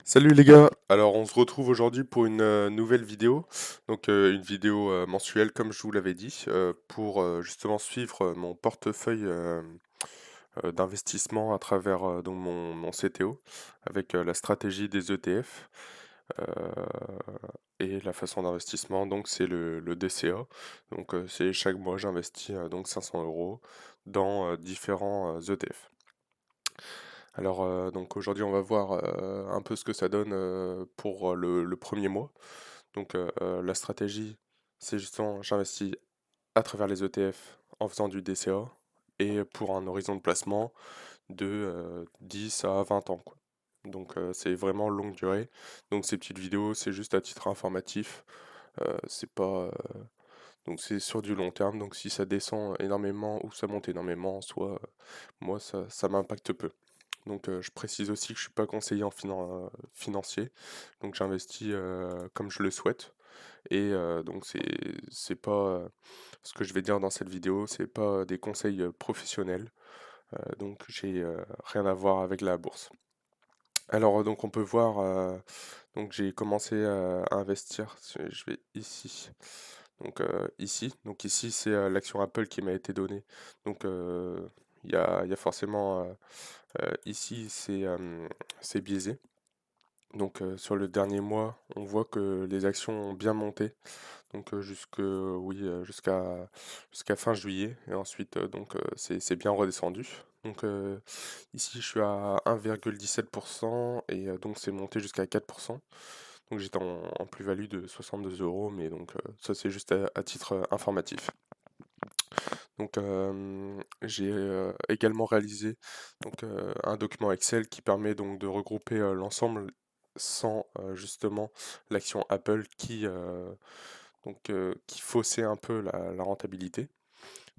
Salut les gars, alors on se retrouve aujourd'hui pour une nouvelle vidéo, donc une vidéo mensuelle comme je vous l'avais dit, pour justement suivre mon portefeuille d'investissement à travers donc mon CTO avec la stratégie des ETF euh, et la façon d'investissement, donc c'est le DCA, donc c'est chaque mois j'investis donc 500 euros dans différents ETF. Alors, donc aujourd'hui, on va voir un peu ce que ça donne pour le premier mois. Donc, la stratégie, c'est justement, j'investis à travers les ETF en faisant du DCA et pour un horizon de placement de 10 à 20 ans, quoi. Donc, c'est vraiment longue durée. Donc, ces petites vidéos, c'est juste à titre informatif. C'est pas, donc, c'est sur du long terme. Donc, si ça descend énormément ou ça monte énormément, soit moi, ça m'impacte peu. Donc je précise aussi que je suis pas conseiller en financier, donc j'investis comme je le souhaite. Et donc c'est pas ce que je vais dire dans cette vidéo, c'est pas des conseils professionnels, donc j'ai rien à voir avec la bourse. Alors donc on peut voir, donc j'ai commencé à investir, je vais ici. Donc ici c'est l'action Apple qui m'a été donnée. Donc il y a forcément ici c'est biaisé. Donc sur le dernier mois, on voit que les actions ont bien monté. Donc oui, jusqu'à fin juillet. Et ensuite c'est bien redescendu. Donc ici je suis à 1,17% et donc c'est monté jusqu'à 4%. Donc j'étais en plus-value de 62 euros, mais donc ça c'est juste à titre informatif. Donc, j'ai également réalisé donc, un document Excel qui permet donc de regrouper l'ensemble sans justement l'action Apple qui faussait un peu la rentabilité.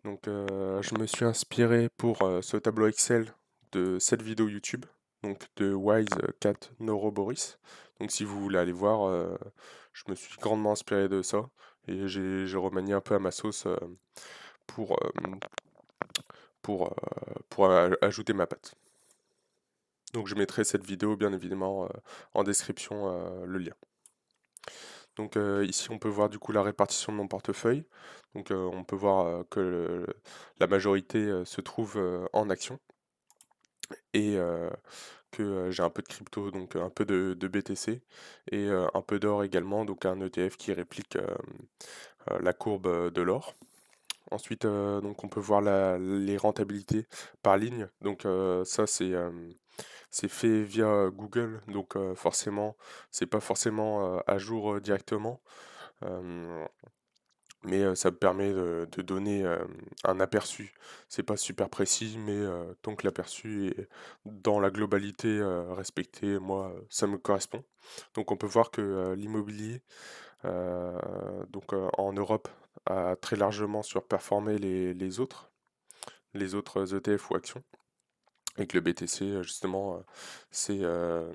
Donc, je me suis inspiré pour ce tableau Excel de cette vidéo YouTube, donc de Wise Cat Neuroboris. Donc, si vous voulez aller voir, je me suis grandement inspiré de ça et j'ai remanié un peu à ma sauce pour, pour ajouter ma patte. Donc je mettrai cette vidéo bien évidemment en description le lien. Donc ici on peut voir du coup la répartition de mon portefeuille. Donc on peut voir que la majorité se trouve en actions et que j'ai un peu de crypto, donc un peu de BTC et un peu d'or également, donc un ETF qui réplique la courbe de l'or. Ensuite, donc on peut voir les rentabilités par ligne. Donc ça c'est fait via Google, donc forcément c'est pas forcément à jour directement, euh, mais ça me permet de donner un aperçu. C'est pas super précis, mais tant que l'aperçu est dans la globalité respectée, moi ça me correspond. Donc on peut voir que l'immobilier donc en Europe a très largement surperformé les autres ETF ou actions. Et que le BTC, justement, c'est le-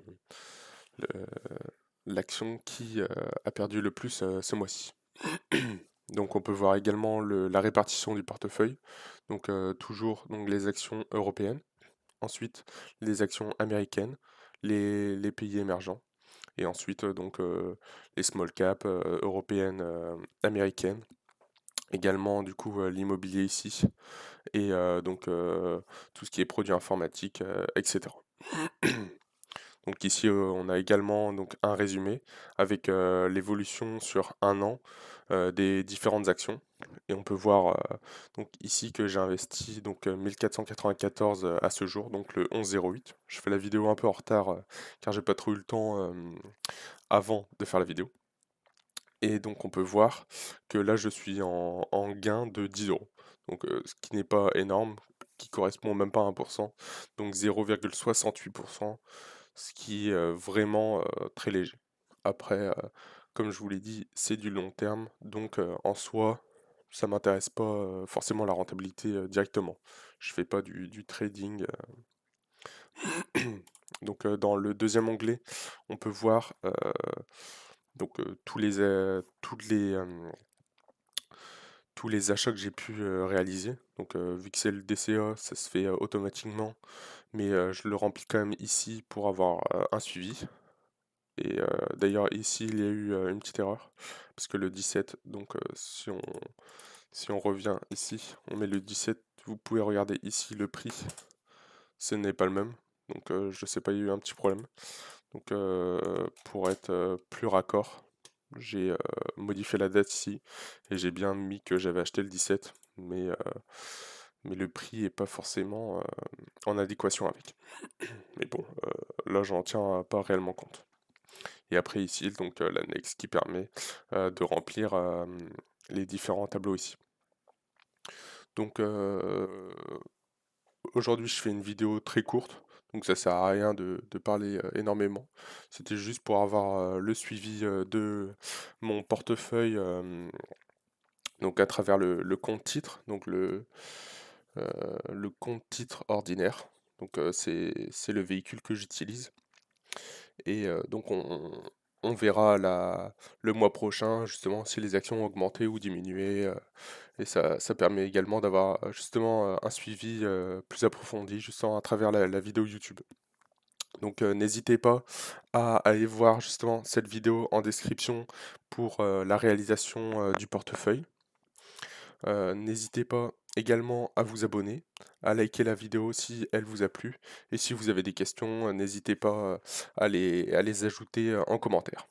l'action qui a perdu le plus ce mois-ci. Donc on peut voir également la répartition du portefeuille. Donc toujours donc, les actions européennes, ensuite les actions américaines, les pays émergents, et ensuite les small caps européennes, américaines. Également du coup l'immobilier ici et tout ce qui est produits informatiques, etc. Donc ici, on a également donc un résumé avec l'évolution sur un an des différentes actions. Et on peut voir donc ici que j'ai investi donc 1494 à ce jour, donc le 11/08. Je fais la vidéo un peu en retard car j'ai pas trop eu le temps avant de faire la vidéo. Et donc on peut voir que là je suis en gain de 10 euros. Donc ce qui n'est pas énorme, qui correspond même pas à 1%, donc 0,68%, ce qui est vraiment très léger. Après, comme je vous l'ai dit, c'est du long terme, donc en soi, ça m'intéresse pas forcément la rentabilité directement. Je fais pas du trading. Donc dans le deuxième onglet, on peut voir donc tous les achats que j'ai pu réaliser. Donc vu que c'est le DCA, ça se fait automatiquement, mais je le remplis quand même ici pour avoir un suivi. Et d'ailleurs ici il y a eu une petite erreur, parce que le 17, donc si on revient ici, on met le 17, vous pouvez regarder ici le prix, ce n'est pas le même. Donc je sais pas, il y a eu un petit problème. Donc pour être plus raccord, j'ai modifié la date ici et j'ai bien mis que j'avais acheté le 17, mais le prix est pas forcément en adéquation avec. Mais bon, là j'en tiens pas réellement compte. Et après ici, donc l'annexe qui permet de remplir les différents tableaux ici. Donc aujourd'hui je fais une vidéo très courte, donc ça sert à rien de parler énormément. C'était juste pour avoir le suivi de mon portefeuille, donc à travers le compte titre, donc euh, le compte titre ordinaire. Donc c'est le véhicule que j'utilise. Et donc on verra le mois prochain justement si les actions ont augmenté ou diminué. Et ça permet également d'avoir justement un suivi plus approfondi justement à travers la vidéo YouTube. Donc n'hésitez pas à aller voir justement cette vidéo en description pour la réalisation du portefeuille. N'hésitez pas également à vous abonner, à liker la vidéo si elle vous a plu. Et si vous avez des questions, n'hésitez pas à les ajouter en commentaire.